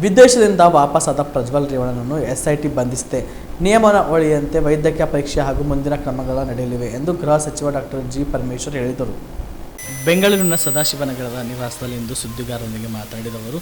ವಿದೇಶದಿಂದ ವಾಪಸ್ಸಾದ ಪ್ರಜ್ವಲ್ ರೇವಣ್ಣನನ್ನು ಎಸ್ಐಟಿ ಬಂಧಿಸಿದೆ. ನಿಯಮಾವಳಿಯಂತೆ ವೈದ್ಯಕೀಯ ಪರೀಕ್ಷೆ ಹಾಗೂ ಮುಂದಿನ ಕ್ರಮಗಳು ನಡೆಯಲಿವೆ ಎಂದು ಗೃಹ ಸಚಿವ ಡಾಕ್ಟರ್ ಜಿ. ಪರಮೇಶ್ವರ್ ಹೇಳಿದರು. ಬೆಂಗಳೂರಿನ ಸದಾಶಿವನಗರದ ನಿವಾಸದಲ್ಲಿಂದು ಸುದ್ದಿಗಾರರೊಂದಿಗೆ ಮಾತನಾಡಿದ ಅವರು,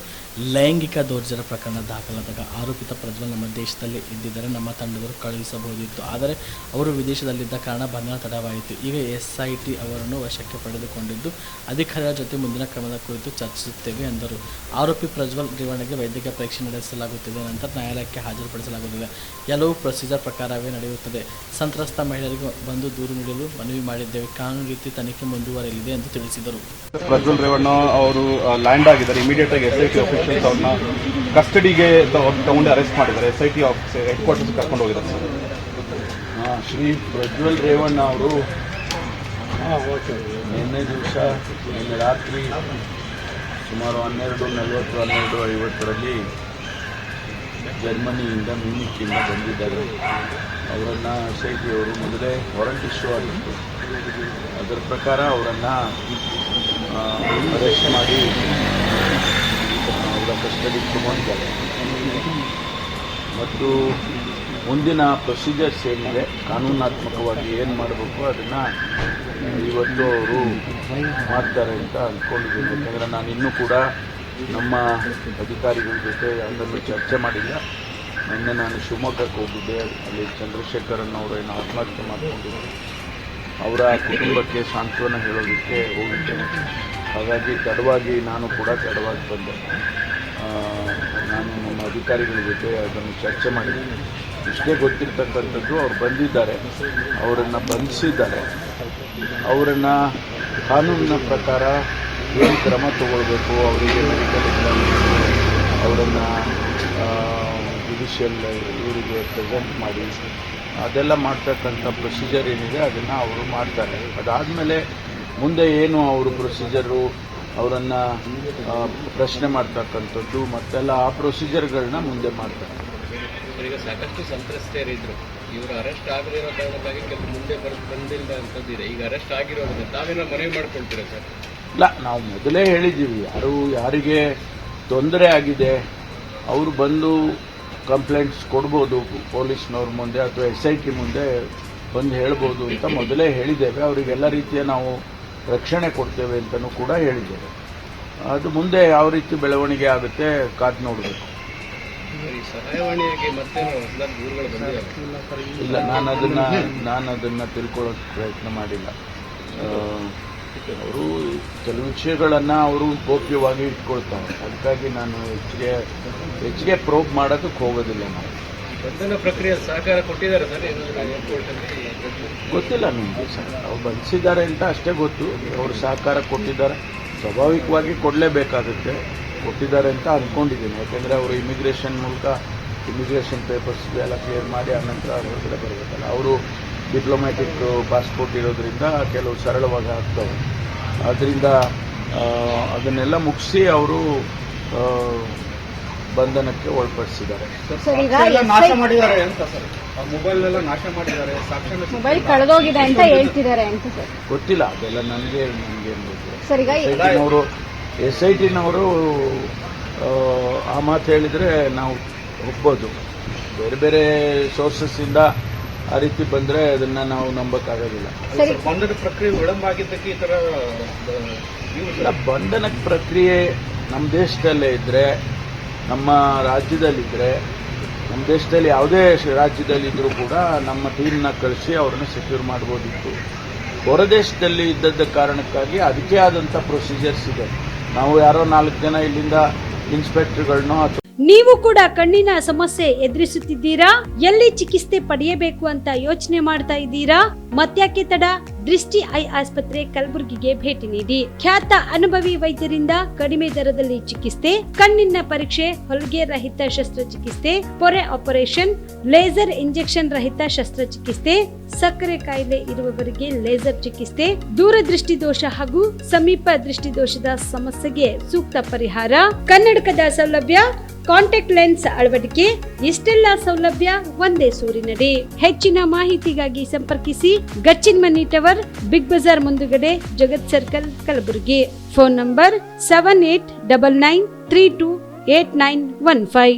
ಲೈಂಗಿಕ ದೌರ್ಜನ್ಯ ಪ್ರಕರಣ ದಾಖಲಾದಾಗ ಆರೋಪಿತ ಪ್ರಜ್ವಲ್ ನಮ್ಮ ದೇಶದಲ್ಲಿ ಇದ್ದಿದ್ದರೆ ನಮ್ಮ ತಂಡದವರು ಕಳುಹಿಸಬಹುದಿತ್ತು. ಆದರೆ ಅವರು ವಿದೇಶದಲ್ಲಿದ್ದ ಕಾರಣ ಬಂಧನ ತಡವಾಯಿತು. ಈಗ ಎಸ್ಐಟಿ ಅವರನ್ನು ವಶಕ್ಕೆ ಪಡೆದುಕೊಂಡಿದ್ದು ಅಧಿಕಾರಿಗಳ ಜೊತೆ ಮುಂದಿನ ಕ್ರಮದ ಕುರಿತು ಚರ್ಚಿಸುತ್ತೇವೆ ಎಂದರು. ಆರೋಪಿ ಪ್ರಜ್ವಲ್ ರೇವಣ್ಣಗೆ ವೈದ್ಯಕೀಯ ಪರೀಕ್ಷೆ ನಡೆಸಲಾಗುತ್ತಿದೆ. ನಂತರ ನ್ಯಾಯಾಲಯಕ್ಕೆ ಹಾಜರುಪಡಿಸಲಾಗುತ್ತದೆ. ಎಲ್ಲವೂ ಪ್ರೊಸೀಜರ್ ಪ್ರಕಾರವೇ ನಡೆಯುತ್ತದೆ. ಸಂತ್ರಸ್ತ ಮಹಿಳೆಯರಿಗೆ ಬಂದು ದೂರು ನೀಡಲು ಮನವಿ ಮಾಡಿದ್ದೇವೆ. ಕಾನೂನು ರೀತಿ ತನಿಖೆ ಮುಂದುವರೆಯಲಿದೆ ಎಂದು ತಿಳಿಸಿದರು. ಪ್ರಜ್ವಲ್ ರೇವಣ್ಣ ಅವರು ಲ್ಯಾಂಡ್ ಆಗಿದ್ದಾರೆ. ಇಮಿಡಿಯೇಟ್ ಆಗಿ ಎಸ್ಐಟಿ ಆಫೀಷಿಯಲ್ಸ್ ಅವ್ರನ್ನ ಕಸ್ಟಡಿಗೆ ತಗೊಂಡು ಅರೆಸ್ಟ್ ಮಾಡಿದ್ದಾರೆ. ಎಸ್ಐಟಿ ಹೆಡ್ ಕ್ವಾರ್ಟರ್ಸ್ ಕರ್ಕೊಂಡು ಹೋಗಿದ್ದಾರೆ ಸರ್. ಶ್ರೀ ಪ್ರಜ್ವಲ್ ರೇವಣ್ಣ ಅವರು ನಿನ್ನೆ ರಾತ್ರಿ ಸುಮಾರು 12:40-12:50 ಜರ್ಮನಿಯಿಂದ ಮ್ಯೂನಿಕ್ಕಿಂದ ಬಂದಿದ್ದಾರೆ. ಅವರನ್ನು ಎಸ್ಐಟಿ ಅವರು ಮೊದಲೇ ವಾರಂಟ್ ಇಶ್ಯೂ ಆಗಿತ್ತು. ಅದರ ಪ್ರಕಾರ ಅವರನ್ನು ಅರೆಸ್ಟ್ ಮಾಡಿ ಅವರ ಕಸ್ಟಡಿಗೆ ತಗೊಂಡಿದ್ದಾರೆ ಮತ್ತು ಮುಂದಿನ ಪ್ರೊಸೀಜರ್ಸ್ ಏನಿದೆ, ಕಾನೂನಾತ್ಮಕವಾಗಿ ಏನು ಮಾಡಬೇಕು ಅದನ್ನು ಇವತ್ತು ಅವರು ಮಾಡ್ತಾರೆ ಅಂತ ಅಂದ್ಕೊಂಡಿದ್ದೀನಿ. ಯಾಕೆಂದರೆ ನಾನು ಇನ್ನೂ ಕೂಡ ನಮ್ಮ ಅಧಿಕಾರಿಗಳ ಜೊತೆ ಅದನ್ನು ಚರ್ಚೆ ಮಾಡಿಲ್ಲ. ನಿನ್ನೆ ನಾನು ಶಿವಮೊಗ್ಗಕ್ಕೆ ಹೋಗಿದ್ದೆ. ಅಲ್ಲಿ ಚಂದ್ರಶೇಖರನ್ ಅವರೇನು ಆತ್ಮಹತ್ಯೆ ಮಾಡಿಕೊಂಡಿದ್ದರು, ಅವರ ಕುಟುಂಬಕ್ಕೆ ಸಾಂತ್ವನ ಹೇಳೋದಕ್ಕೆ ಹೋಗಿದ್ದೇನೆ. ಹಾಗಾಗಿ ನಾನು ಕೂಡ ತಡವಾಗಿ ಬಂದೆ. ನಾನು ನಮ್ಮ ಅಧಿಕಾರಿಗಳ ಜೊತೆ ಅದನ್ನು ಚರ್ಚೆ ಮಾಡಿದ್ದೀನಿ. ಇಷ್ಟೇ ಗೊತ್ತಿರ್ತಕ್ಕಂಥದ್ದು, ಅವ್ರು ಬಂದಿದ್ದಾರೆ, ಅವರನ್ನು ಬಂಧಿಸಿದ್ದಾರೆ. ಅವರನ್ನು ಕಾನೂನಿನ ಪ್ರಕಾರ ಏನು ಕ್ರಮ ತಗೊಳ್ಬೇಕು, ಅವರಿಗೆ ಮೆಡಿಕಲ್ ಎಕ್ಸಾಮಿನೇಷನ್, ಅವರನ್ನು ಜುಡಿಷಿಯಲ್ ಇವರಿಗೆ ಪ್ರೆಸೆಂಟ್ ಮಾಡಿ ಅದೆಲ್ಲ ಮಾಡ್ತಕ್ಕಂಥ ಪ್ರೊಸೀಜರ್ ಏನಿದೆ ಅದನ್ನು ಅವರು ಮಾಡ್ತಾರೆ. ಅದಾದಮೇಲೆ ಮುಂದೆ ಏನು ಅವರು ಪ್ರೊಸೀಜರು, ಅವರನ್ನು ಪ್ರಶ್ನೆ ಮಾಡ್ತಕ್ಕಂಥದ್ದು ಮತ್ತೆಲ್ಲ ಆ ಪ್ರೊಸೀಜರ್ಗಳನ್ನ ಮುಂದೆ ಮಾಡ್ತಾರೆ. ಈಗ ಸಾಕಷ್ಟು ಸಂತ್ರಸ್ತೆಯರಿದ್ರು, ಇವರು ಅರೆಸ್ಟ್ ಆಗದಿರೋ ಕಾರಣಕ್ಕಾಗಿ ಕೆಲವು ಮುಂದೆ ಬಂದಿಲ್ಲ ಅಂತಂದಿದೆ. ಈಗ ಅರೆಸ್ಟ್ ಆಗಿರೋದ್ರಿಂದ ತಾವೇನೋ ಮನವಿ ಮಾಡ್ಕೊಳ್ತೀರಾ ಸರ್? ಇಲ್ಲ, ನಾವು ಮೊದಲೇ ಹೇಳಿದ್ದೀವಿ, ಯಾರಿಗೆ ತೊಂದರೆ ಆಗಿದೆ ಅವರು ಬಂದು ಕಂಪ್ಲೇಂಟ್ಸ್ ಕೊಡ್ಬೋದು ಪೊಲೀಸ್ನವ್ರ ಮುಂದೆ ಅಥವಾ ಎಸ್ಐಟಿ ಮುಂದೆ ಬಂದು ಹೇಳ್ಬೋದು ಅಂತ ಮೊದಲೇ ಹೇಳಿದ್ದೇವೆ. ಅವರಿಗೆಲ್ಲ ರೀತಿಯ ನಾವು ರಕ್ಷಣೆ ಕೊಡ್ತೇವೆ ಅಂತಲೂ ಕೂಡ ಹೇಳಿದ್ದೇವೆ. ಅದು ಮುಂದೆ ಯಾವ ರೀತಿ ಬೆಳವಣಿಗೆ ಆಗುತ್ತೆ ಕಾದು ನೋಡಬೇಕು. ಇಲ್ಲ, ನಾನು ಅದನ್ನು ತಿಳ್ಕೊಳ್ಳೋಕೆ ಪ್ರಯತ್ನ ಮಾಡಿಲ್ಲ. ಅವರು ಕೆಲವು ವಿಷಯಗಳನ್ನು ಅವರು ಗೌಪ್ಯವಾಗಿ ಇಟ್ಕೊಳ್ತಾರೆ. ಅದಕ್ಕಾಗಿ ನಾನು ಹೆಚ್ಚಿಗೆ ಪ್ರೋಬ್ ಮಾಡೋದಕ್ಕೆ ಹೋಗೋದಿಲ್ಲ. ನಾವು ಬಂಧನ ಪ್ರಕ್ರಿಯೆ ಸಹಕಾರ ಕೊಟ್ಟಿದ್ದಾರೆ ಸರ್? ಗೊತ್ತಿಲ್ಲ ನಿಮಗೆ ಸರ್, ಅವ್ರು ಬಂಧಿಸಿದ್ದಾರೆ ಅಂತ ಅಷ್ಟೇ ಗೊತ್ತು. ಅವರು ಸಹಕಾರ ಕೊಟ್ಟಿದ್ದಾರೆ, ಸ್ವಾಭಾವಿಕವಾಗಿ ಕೊಡಲೇಬೇಕಾಗುತ್ತೆ. ಕೊಟ್ಟಿದ್ದಾರೆ ಅಂತ ಅಂದ್ಕೊಂಡಿದ್ದೀನಿ. ಯಾಕೆಂದರೆ ಅವರು ಇಮಿಗ್ರೇಷನ್ ಪೇಪರ್ಸ್ ಎಲ್ಲ ಕ್ಲಿಯರ್ ಮಾಡಿ ಆನಂತರ ಹೊರಗಡೆ ಬರಬೇಕಲ್ಲ. ಅವರು ಡಿಪ್ಲೊಮ್ಯಾಟಿಕ್ ಪಾಸ್ಪೋರ್ಟ್ ಇರೋದ್ರಿಂದ ಕೆಲವು ಸರಳವಾಗಿ ಆಗ್ತವೆ. ಆದ್ದರಿಂದ ಅದನ್ನೆಲ್ಲ ಮುಗಿಸಿ ಅವರು ಬಂಧನಕ್ಕೆ ಒಳಪಡಿಸಿದ್ದಾರೆ. ನಾಶ ಮಾಡಿದ್ದಾರೆ ಅಂತ ಸರ್, ಮೊಬೈಲ್ ಎಲ್ಲ ನಾಶ ಮಾಡಿದ್ದಾರೆ, ಮೊಬೈಲ್ ಕಳೆದೋಗಿದೆ ಅಂತ ಹೇಳ್ತಿದ್ದಾರೆ ಅಂತ ಸರ್. ಗೊತ್ತಿಲ್ಲ, ಅದೆಲ್ಲ ನನಗೆ ಗೊತ್ತಿಲ್ಲ. ಎಸ್ಐಟಿನವರು ಆ ಮಾತು ಹೇಳಿದರೆ ನಾವು ಒಪ್ಬೋದು. ಬೇರೆ ಬೇರೆ ಸೋರ್ಸಸ್ಸಿಂದ ಆ ರೀತಿ ಬಂದರೆ ಅದನ್ನು ನಾವು ನಂಬಕ್ಕಾಗೋದಿಲ್ಲ. ಬಂಧನ ಪ್ರಕ್ರಿಯೆ ವಿಳಂಬ ಆಗಿದ್ದಕ್ಕೆ ಈ ಥರ ಬಂಧನ ಪ್ರಕ್ರಿಯೆ ನಮ್ಮ ದೇಶದಲ್ಲೇ ಇದ್ದರೆ, ನಮ್ಮ ರಾಜ್ಯದಲ್ಲಿದ್ದರೆ, ನಮ್ಮ ದೇಶದಲ್ಲಿ ಯಾವುದೇ ರಾಜ್ಯದಲ್ಲಿದ್ದರೂ ಕೂಡ ನಮ್ಮ ಟೀಮ್ನ ಕಳಿಸಿ ಅವ್ರನ್ನ ಸೆಕ್ಯೂರ್ ಮಾಡ್ಬೋದಿತ್ತು. ಹೊರದೇಶದಲ್ಲಿ ಇದ್ದದ್ದ ಕಾರಣಕ್ಕಾಗಿ ಅದಕ್ಕೆ ಆದಂಥ ಪ್ರೊಸೀಜರ್ಸ್ ಇದೆ. ನಾವು ಯಾರೋ 4 ಜನ ಇಲ್ಲಿಂದ ಇನ್ಸ್ಪೆಕ್ಟರ್ಗಳನ್ನೋ ಅಥವಾ ನೀವು ಕೂಡ ಕಣ್ಣಿನ ಸಮಸ್ಯೆ ಎದುರಿಸುತ್ತಿದ್ದೀರಾ? ಎಲ್ಲಿ ಚಿಕಿತ್ಸೆ ಪಡೆಯಬೇಕು ಅಂತ ಯೋಚನೆ ಮಾಡ್ತಾ ಇದ್ದೀರಾ? ಮತ್ಯಾಕೆ ತಡ? ದೃಷ್ಟಿ ಐ ಆಸ್ಪತ್ರೆ ಕಲಬುರಗಿಗೆ ಭೇಟಿ ನೀಡಿ. ಖ್ಯಾತ ಅನುಭವಿ ವೈದ್ಯರಿಂದ ಕಡಿಮೆ ದರದಲ್ಲಿ ಚಿಕಿತ್ಸೆ, ಕಣ್ಣಿನ ಪರೀಕ್ಷೆ, ಹೊಲಿಗೆ ರಹಿತ ಶಸ್ತ್ರಚಿಕಿತ್ಸೆ, ಪೊರೆ ಆಪರೇಷನ್, ಲೇಸರ್ ಇಂಜೆಕ್ಷನ್ ರಹಿತ ಶಸ್ತ್ರಚಿಕಿತ್ಸೆ, ಸಕ್ಕರೆ ಕಾಯಿಲೆ ಇರುವವರಿಗೆ ಲೇಸರ್ ಚಿಕಿತ್ಸೆ, ದೂರದೃಷ್ಟಿ ದೋಷ ಹಾಗೂ ಸಮೀಪ ದೃಷ್ಟಿ ದೋಷದ ಸಮಸ್ಯೆಗೆ ಸೂಕ್ತ ಪರಿಹಾರ, ಕನ್ನಡಕದ ಸೌಲಭ್ಯ, ಕಾಂಟ್ಯಾಕ್ಟ್ ಲೆನ್ಸ್ ಅಳವಡಿಕೆ, ಇಷ್ಟೆಲ್ಲ ಸೌಲಭ್ಯ ಒಂದೇ ಸೂರಿನಡಿ. ಹೆಚ್ಚಿನ ಮಾಹಿತಿಗಾಗಿ ಸಂಪರ್ಕಿಸಿ ಗಚ್ಚಿನ್ ಮನಿ ಟವರ್, ಬಿಗ್ ಬಜಾರ್ ಮುಂದುಗಡೆ, Jagat circle, Kalaburagi. Phone number 789932 8915.